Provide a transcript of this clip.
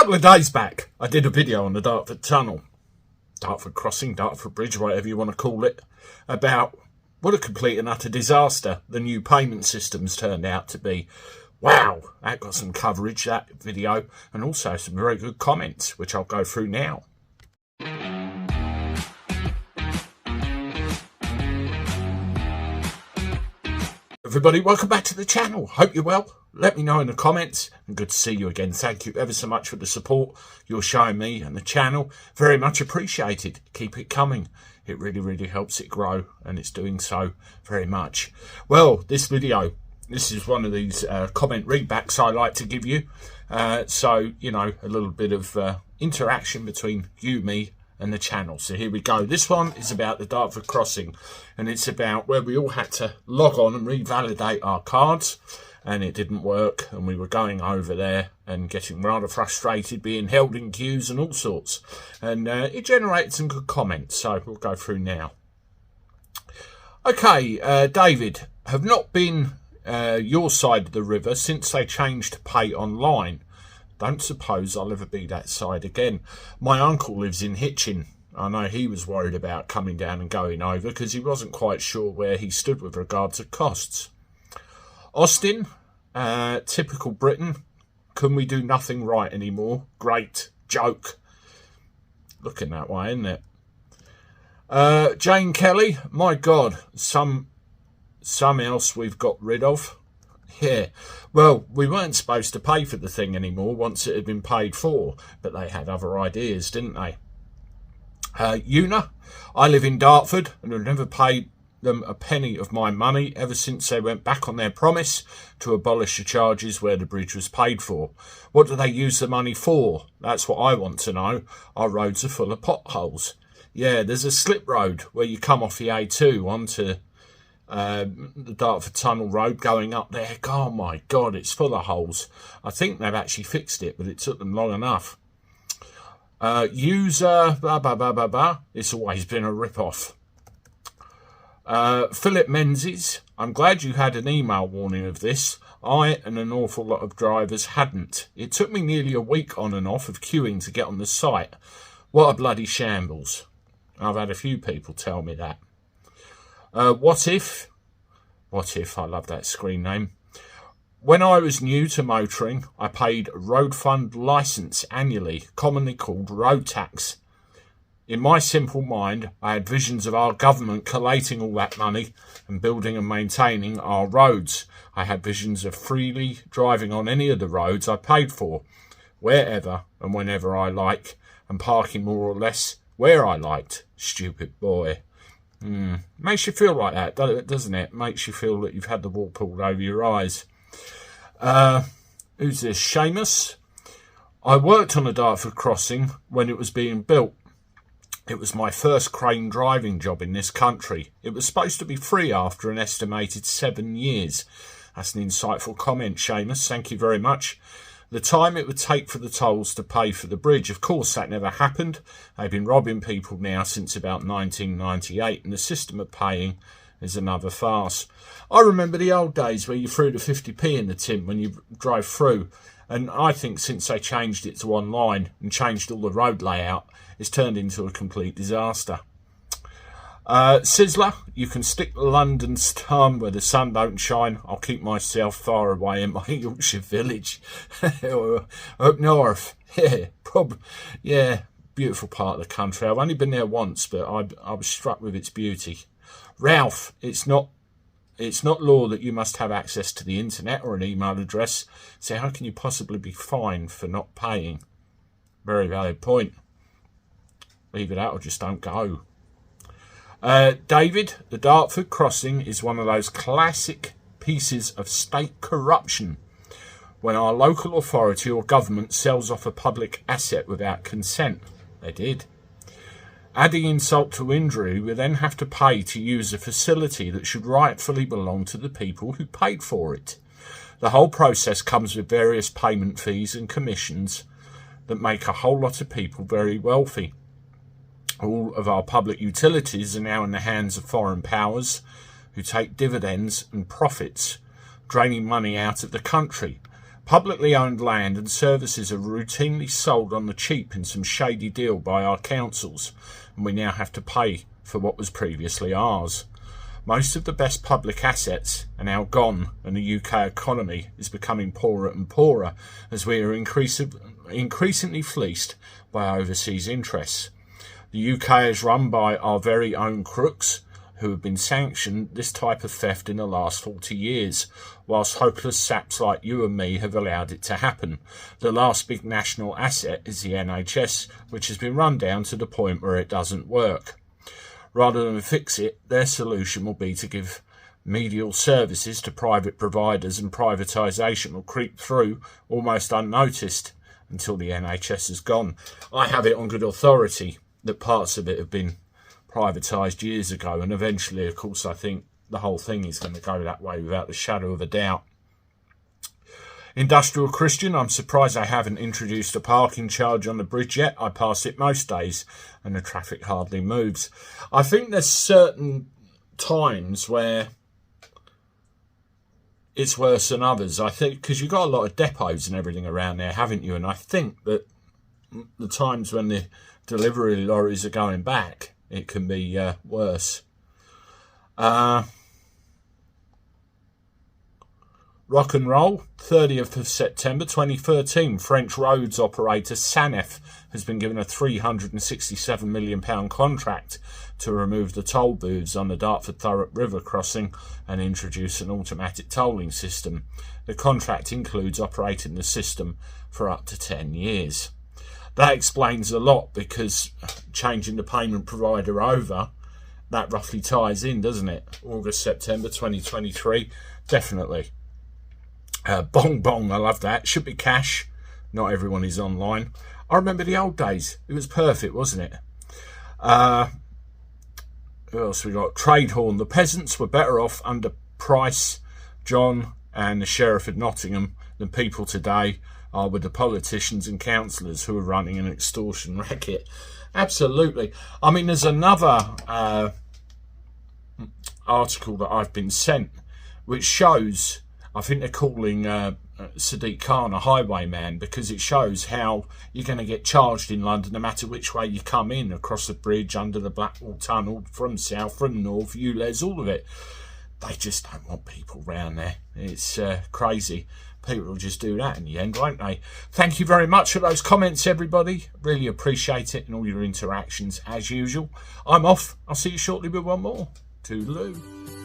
couple of days back, I did a video on the Dartford Tunnel, Dartford Crossing, Dartford Bridge, whatever you want to call it, about what a complete and utter disaster the new payment systems turned out to be. Wow, that got some coverage, that video, and also some very good comments, which I'll go through now. Everybody, welcome back to the channel. Hope you're well. Let me know in the comments, and good to see you again. Thank you ever so much for the support you're showing me and the channel. Very much appreciated. Keep it coming. It really helps it grow, and it's doing so very much. Well, this is one of these comment readbacks I like to give you. So, you know, a little bit of interaction between you, me, and the channel. So here we go. This one is about the Dartford Crossing, and it's about where we all had to log on and revalidate our cards, and it didn't work, and we were going over there and getting rather frustrated, being held in queues and all sorts, and it generated some good comments, so we'll go through now. Okay, David, have not been your side of the river since they changed to pay online. Don't suppose I'll ever be that side again. My uncle lives in Hitchin. I know he was worried about coming down and going over because he wasn't quite sure where he stood with regard to costs. Austin, typical Britain. Can we do nothing right anymore? Great joke. Looking that way, isn't it? Jane Kelly, my God, some else we've got rid of. Yeah, well, we weren't supposed to pay for the thing anymore once it had been paid for, but they had other ideas, didn't they? Una, I live in Dartford and have never paid them a penny of my money ever since they went back on their promise to abolish the charges where the bridge was paid for. What do they use the money for? That's what I want to know. Our roads are full of potholes. Yeah, there's a slip road where you come off the A2 onto the Dartford Tunnel Road going up there. Oh my God, it's full of holes. I think they've actually fixed it, but it took them long enough. User, it's always been a rip-off. Philip Menzies, I'm glad you had an email warning of this. I and an awful lot of drivers hadn't. It took me nearly a week on and off of queuing to get on the site. What a bloody shambles. I've had a few people tell me that. What if, I love that screen name. When I was new to motoring, I paid road fund licence annually, commonly called road tax. In my simple mind, I had visions of our government collating all that money and building and maintaining our roads. I had visions of freely driving on any of the roads I paid for, wherever and whenever I like, and parking more or less where I liked. Stupid boy. Makes you feel like that, doesn't it? Makes you feel that you've had the wool pulled over your eyes. Who's this? Seamus. I worked on the Dartford Crossing when it was being built. It was my first crane driving job in this country. It was supposed to be free after an estimated 7 years. That's an insightful comment, Seamus. Thank you very much. The time it would take for the tolls to pay for the bridge, of course that never happened. They've been robbing people now since about 1998, and the system of paying is another farce. I remember the old days where you threw the 50p in the tin when you drove through, and I think since they changed it to online and changed all the road layout, it's turned into a complete disaster. Sizzler, you can stick London's tongue where the sun don't shine. I'll keep myself far away in my Yorkshire village. Up north. Yeah, beautiful part of the country. I've only been there once, but I was struck with its beauty. Ralph, it's not law that you must have access to the internet or an email address. So how can you possibly be fined for not paying? Very valid point. Either that or just don't go. David, the Dartford Crossing is one of those classic pieces of state corruption when our local authority or government sells off a public asset without consent. They did. Adding insult to injury, we then have to pay to use a facility that should rightfully belong to the people who paid for it. The whole process comes with various payment fees and commissions that make a whole lot of people very wealthy. All of our public utilities are now in the hands of foreign powers who take dividends and profits, draining money out of the country. Publicly owned land and services are routinely sold on the cheap in some shady deal by our councils, and we now have to pay for what was previously ours. Most of the best public assets are now gone, and the UK economy is becoming poorer and poorer as we are increasingly fleeced by overseas interests. The UK is run by our very own crooks who have been sanctioned this type of theft in the last 40 years, whilst hopeless saps like you and me have allowed it to happen. The last big national asset is the NHS, which has been run down to the point where it doesn't work. Rather than fix it, their solution will be to give medial services to private providers, and privatisation will creep through almost unnoticed until the NHS is gone. I have it on good authority that parts of it have been privatised years ago, and eventually, of course, I think the whole thing is going to go that way without the shadow of a doubt. Industrial Christian, I'm surprised they haven't introduced a parking charge on the bridge yet. I pass it most days and the traffic hardly moves. I think there's certain times where it's worse than others. I think because you've got a lot of depots and everything around there, haven't you? And I think that the times when the delivery lorries are going back, it can be worse. Rock and roll, 30th of September 2013, French roads operator Sanef has been given a £367 million contract to remove the toll booths on the Dartford River crossing and introduce an automatic tolling system. The contract includes operating the system for up to 10 years. That explains a lot, because changing the payment provider over, that roughly ties in, doesn't it? August, September 2023, definitely. Bong bong, I love that. Should be cash. Not everyone is online. I remember the old days. It was perfect, wasn't it? Who else we got? Trade Horn. The peasants were better off under Price, John and the Sheriff of Nottingham than people today are with the politicians and councillors who are running an extortion racket. Absolutely. I mean, there's another article that I've been sent which shows, I think they're calling Sadiq Khan a highwayman, because it shows how you're going to get charged in London no matter which way you come in, across the bridge, under the Blackwall Tunnel, from south, from north, ULEZ, all of it. They just don't want people round there. It's crazy. People will just do that in the end, won't they? Thank you very much for those comments, everybody. Really appreciate it, and all your interactions as usual. I'm off. I'll see you shortly with one more. Toodaloo.